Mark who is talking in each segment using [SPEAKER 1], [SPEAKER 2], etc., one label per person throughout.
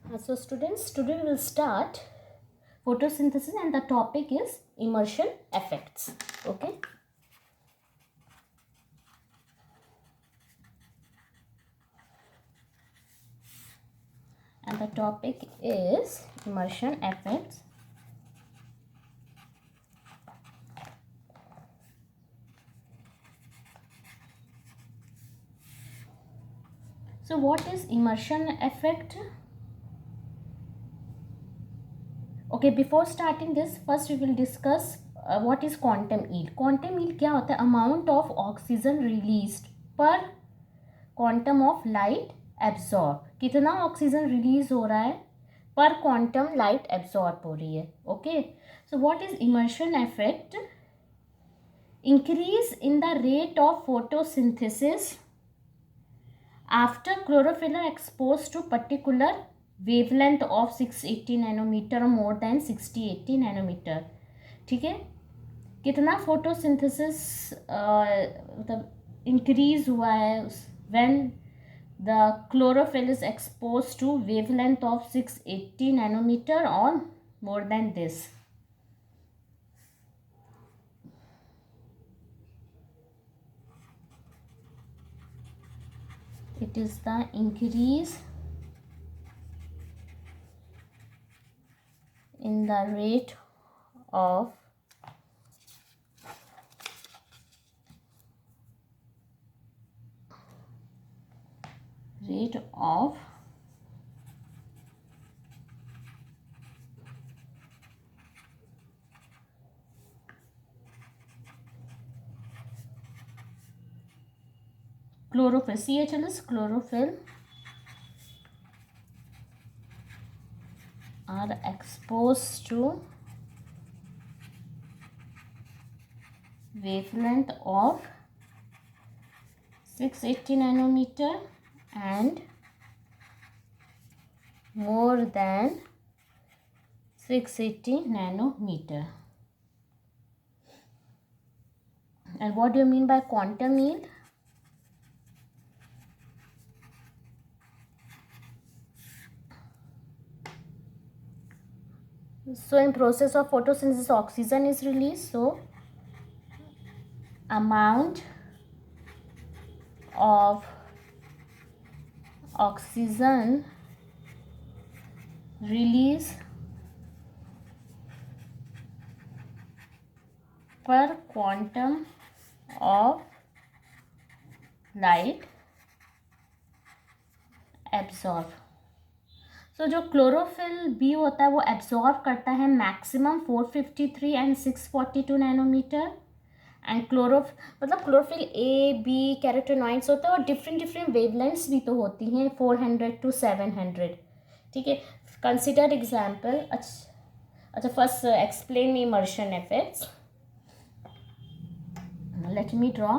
[SPEAKER 1] So students, today we will start photosynthesis and the topic is immersion effects. Okay. And the topic is immersion effects. So what is immersion effect? Okay, before starting this, first we will discuss what is quantum yield. Quantum yield क्या होता है? Amount of oxygen released per quantum of light absorb. कितना oxygen release हो रहा है पर quantum light absorb हो रही है. Okay, so what is Emerson effect? Increase in the rate of photosynthesis after chlorophyll are exposed to particular wavelength of 680 nanometre और more then 6080 nanometre. ठीक है, कितना फोटोसिंथेसिस मतलब इंक्रीज हुआ है when the chlorophyll is exposed to wavelength of 680 nanometer or more than this. It is the increase in the rate of chlorophyll. CHL is chlorophyll are exposed to wavelength of 680 nanometer and more than 680 nanometer. And what do you mean by quantum yield? So in process of photosynthesis oxygen is released, so amount of oxygen release per quantum of light absorb. So जो chlorophyll b होता है वो absorb करता है maximum 453 and 642 nanometre. And chlorophyll a b carotenoids होता है और different different wavelengths भी तो होती हैं 400 to 700. ठीक है, कंसिडर एग्जाम्पल. अच्छा first explain me immersion effects. Let me draw.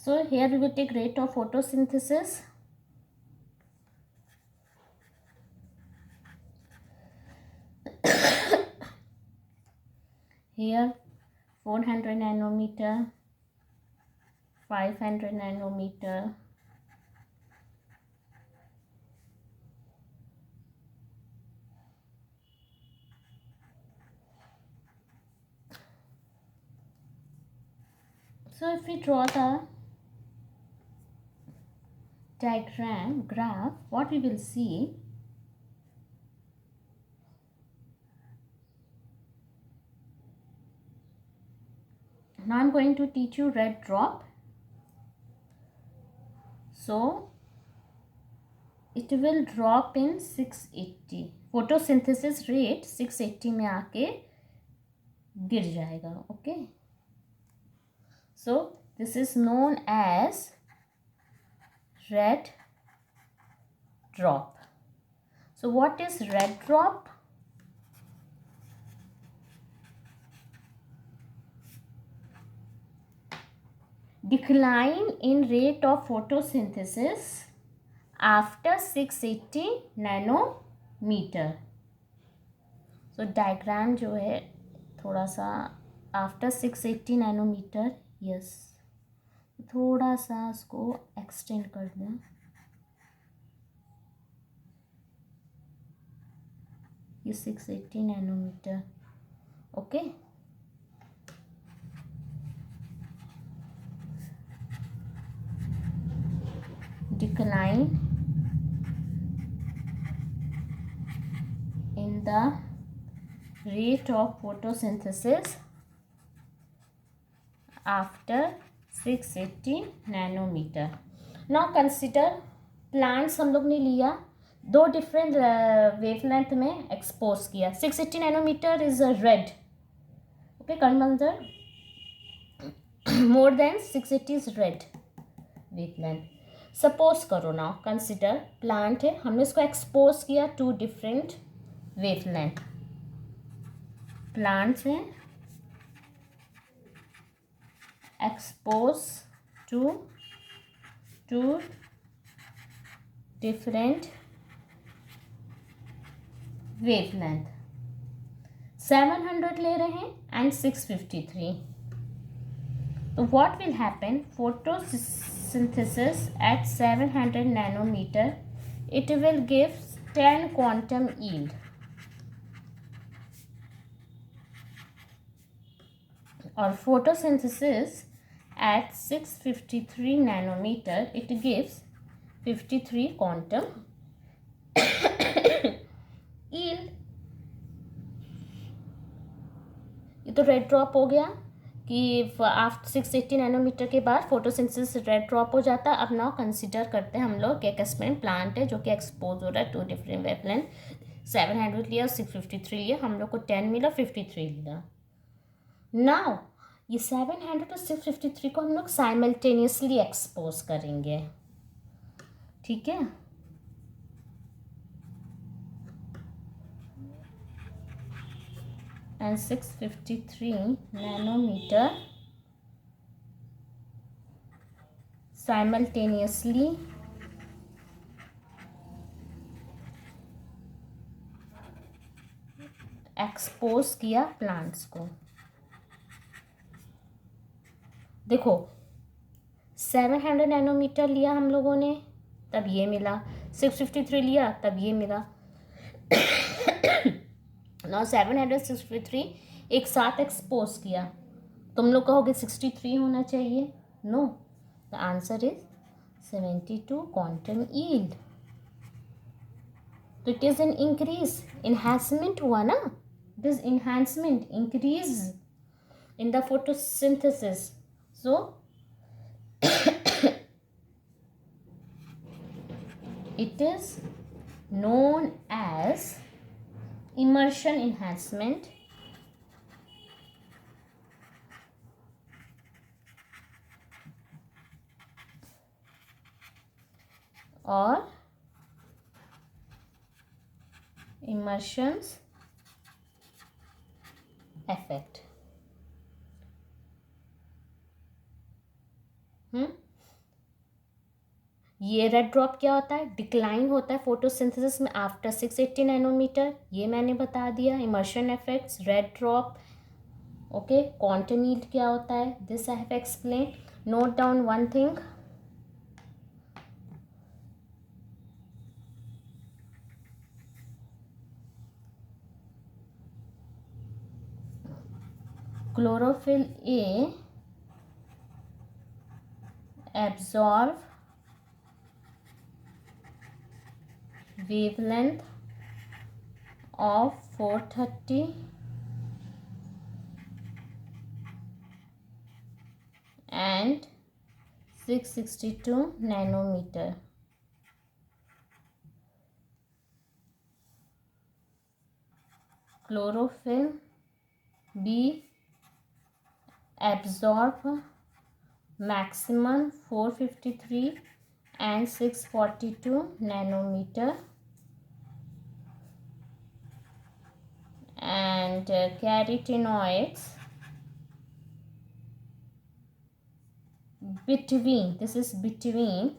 [SPEAKER 1] So here we will take rate of photosynthesis. Here 400 nanometer, 500 nanometer, so if we draw the graph, what we will see, now I'm going to teach you red drop. So it will drop in 680. photosynthesis rate 680 में आके गिर जाएगा. Okay, so this is known as red drop. So what is red drop? Decline in rate of photosynthesis after 680 nanometer. So diagram जो है थोड़ा सा after 680 nanometre yes, थोड़ा सा इसको एक्सटेंड कर दें। ये 680 nanometre. Okay, decline in the rate of photosynthesis after 680 nanometre. Now consider plants हम लोग ने लिया, दो डिफरेंट वेवलेंथ में एक्सपोज किया। 680 nanometre is red, okay, consider more than 680 is red wavelength. Suppose करो नाउ कंसिडर प्लांट है, हमने इसको एक्सपोज किया टू डिफरेंट वेवलेंथ। प्लांट्स हैं एक्सपोज टू डिफरेंट वेवलेंथ। 700 ले रहे हैं एंड 653। तो what will happen, photosynthesis at 700 nanometer, it will give 10 quantum yield, or photosynthesis at 653 nanometer, it gives 53 quantum yield। ये तो रेड ड्रॉप हो गया कि आफ्टर 680 नैनोमीटर के बाद फोटोसिंथेसिस रेड ड्रॉप हो जाता है। अब नाउ कंसिडर करते हैं हम लोग एक एक्सपेरिमेंट प्लांट है जो कि एक्सपोज हो रहा है टू डिफरेंट वेवलेंथ। 700 लिया, 653 लिया, हम लोग को 10 मिला, 53 मिला। नाउ ये 700 और 653 को हम लोग साइमल्टेनियसली एक्सपोज करेंगे, ठीक है। एंड 653 नैनोमीटर साइमल्टेनियसली एक्सपोज किया प्लांट्स को। देखो 700 नैनोमीटर लिया हम लोगों ने, तब ये मिला, 653 लिया तब ये मिला। ना 700 653 एक साथ एक्सपोज किया, तुम लोग कहोगे 63 होना चाहिए। No, the answer is 72 quantum yield. तो it is an increase, enhancement हुआ ना, this enhancement increase in the photosynthesis. So it is known as immersion enhancement or immersions effect। ये रेड ड्रॉप क्या होता है, डिक्लाइन होता है फोटोसिंथेसिस में आफ्टर 680 नैनोमीटर, ये मैंने बता दिया। Immersion effects, red drop, okay. Quantum yield क्या होता है, this I have explain. Note down one thing, chlorophyll A absorb wavelength of 430 and 662 nanometer। Chlorophyll B absorb maximum 453 and 642 nanometer, and carotenoids between, this is between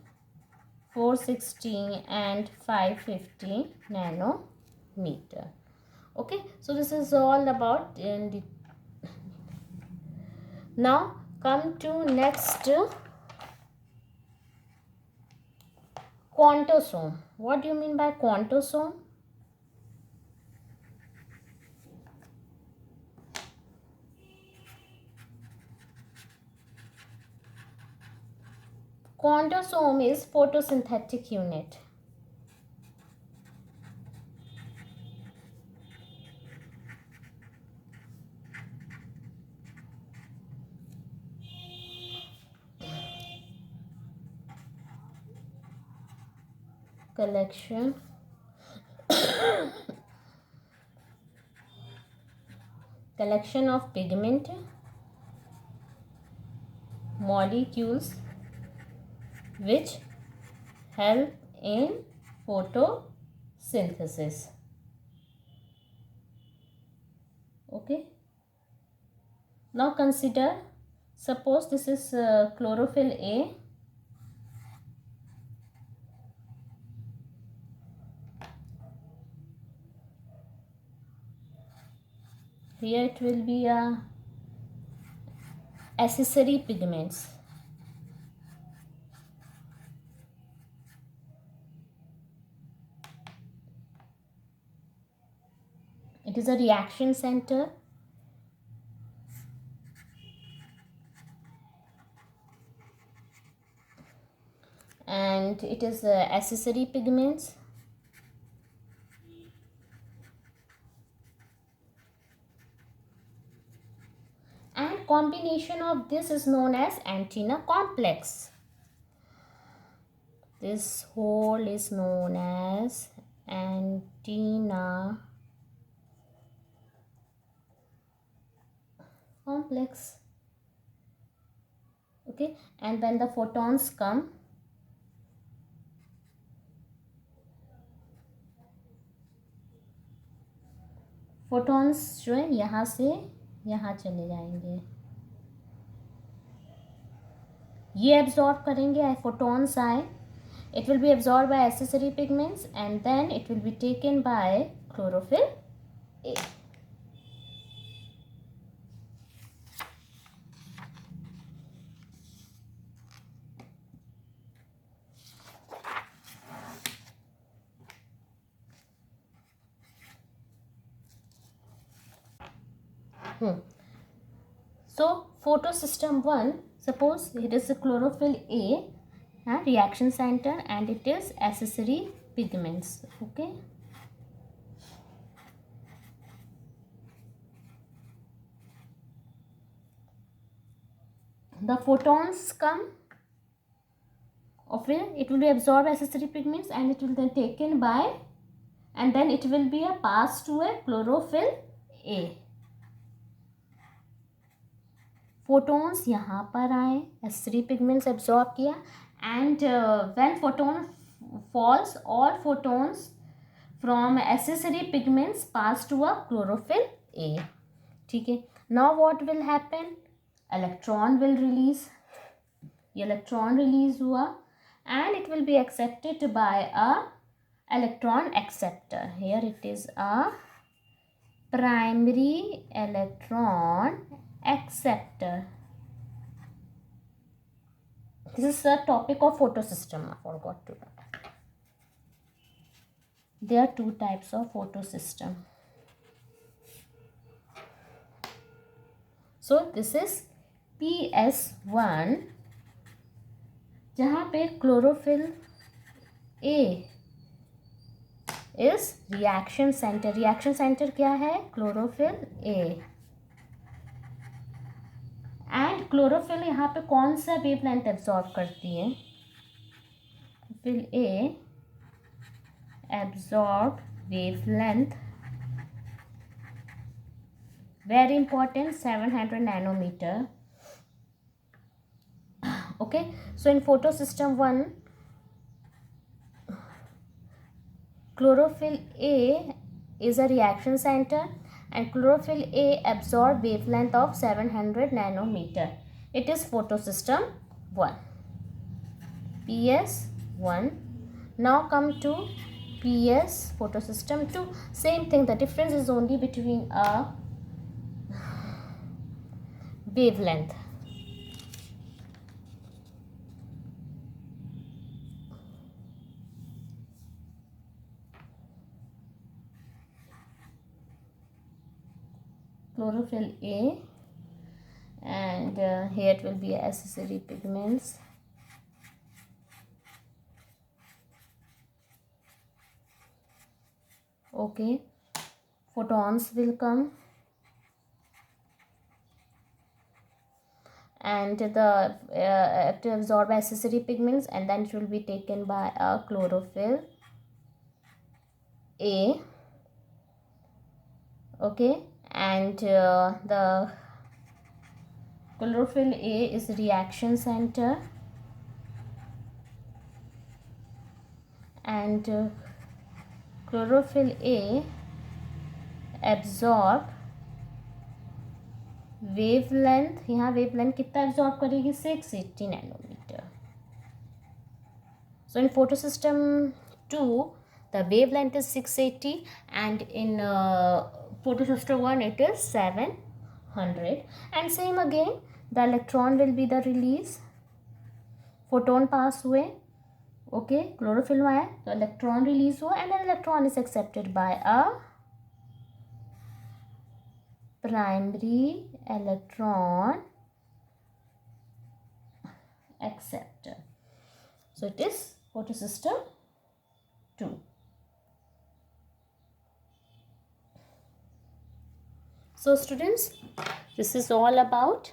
[SPEAKER 1] 460 and 550 nanometer। Okay, so this is all about now Come to next, quantosome. What do you mean by quantosome? Quantosome is photosynthetic unit. Collection of pigment molecules which help in photosynthesis. Okay, now consider, suppose this is chlorophyll A. Here it will be accessory pigments. It is a reaction center. And it is accessory pigments. And combination of this is known as antenna complex. This whole is known as antenna complex. Okay, and when the photons come, photons जो है यहाँ से यहाँ चले जाएंगे, ये absorb करेंगे, photons आए, it will be absorbed by accessory pigments and then it will be taken by chlorophyll A. So photosystem 1, suppose it is a chlorophyll A reaction center and it is accessory pigments. Okay, the photons come, of it will be absorbed accessory pigments and it will then taken by, and then it will be a pass to a chlorophyll A. photons यहाँ पर आए, accessory pigments absorb किया, and when photon falls, all photons from accessory pigments pass to a chlorophyll A. ठीक है, now what will happen? Electron will release, electron release हुआ and it will be accepted by a electron acceptor. Here it is a primary electron acceptor. This is the topic of photosystem. I forgot to do. There are two types of photosystem. So this is PS1, जहाँ पे chlorophyll A is reaction center. Reaction center क्या है? Chlorophyll A. And chlorophyll यहाँ पे कौन सा wavelength absorb करती है? Chlorophyll A absorb wavelength, very important, 700 nanometer. Okay, so in photosystem 1, chlorophyll A is a reaction center and chlorophyll A absorb wavelength of 700 nanometer. It is photosystem 1, PS1. Now come to PS photosystem 2. Same thing, the difference is only between a wavelength. chlorophyll A, and here it will be accessory pigments. Okay, photons will come, and to absorb accessory pigments, and then it will be taken by a chlorophyll A. Okay, and the chlorophyll A is reaction center, and chlorophyll A absorb wavelength, यहाँ wavelength कितना absorb करेगी 680 nanometre. So in photosystem 2 the wavelength is 680, and in photosystem 1 it is 700. And same again, the electron will be the release, photon pass हुए, okay, chlorophyll में आया तो electron release हुआ, and then electron is accepted by a primary electron acceptor. So it is photosystem 2. So students, this is all about